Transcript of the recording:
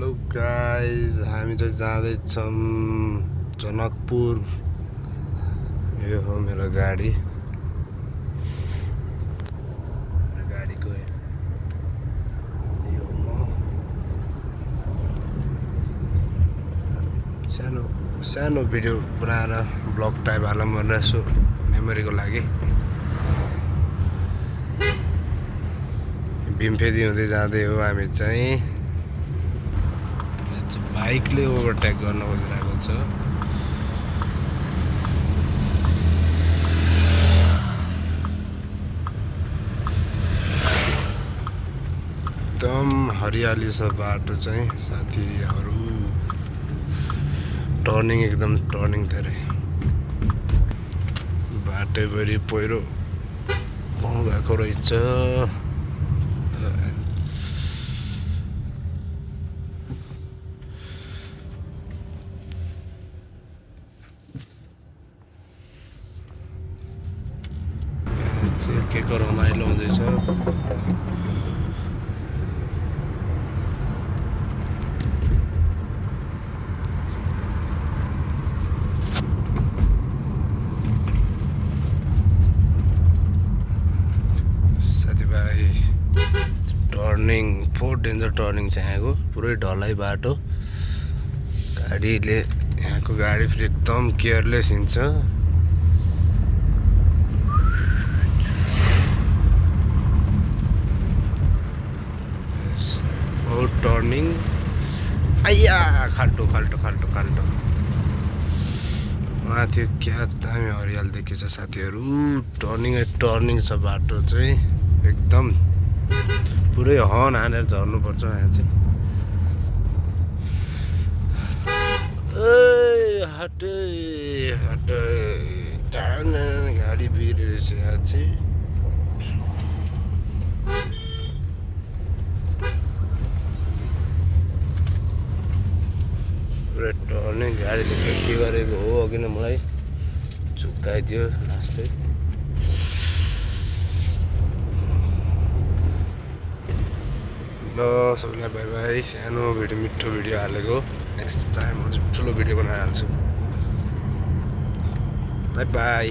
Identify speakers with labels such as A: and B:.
A: Hello guys, हामी चाहिँ जाँदैछौँ जनकपुर। यो हो मेरो गाडी। मेरो गाडीको यो म सानो भिडियो बनाएर ब्लग टाइप हालौँ भनेर यसो मेमोरीको लागि। भीमफेदी हुँदै जाँदै हो हामी चाहिँ। बाइकले ओभरटेक गर्न खोजिरहेको छ। एकदम हरियाली छ बाटो चाहिँ साथीहरू। टर्निङ एकदम धेरै। बाटोभरि पहिरो गएको रहेछ। के को रमाइलो हुँदैछ। साथीभाइ टर्निङ फोर डेन्जर टर्निङ छ यहाँको। पुरै ढलाइ बाटो। गाडीले यहाँको गाडी फेरि एकदम केयरलेस हिँड्छ। टर्निङ आइया खाल्टो माथि क्या दामी हरियाली देखिन्छ साथीहरू। टर्निङ छ बाटो चाहिँ एकदम पुरै हर्न हानेर झर्नुपर्छ यहाँ चाहिँ। हटे गाडी बिग्रेछ यहाँ चाहिँ। पुरै टर्निङ गाडीले के गरेको हो अघि नै मलाई झुक्काइदियो लास्टै। ल सबैलाई बाई बाई। सानो भिडियो मिठो भिडियो हालेको। नेक्स्ट टाइम अझ ठुलो भिडियो बनाएर हाल्छु। By by.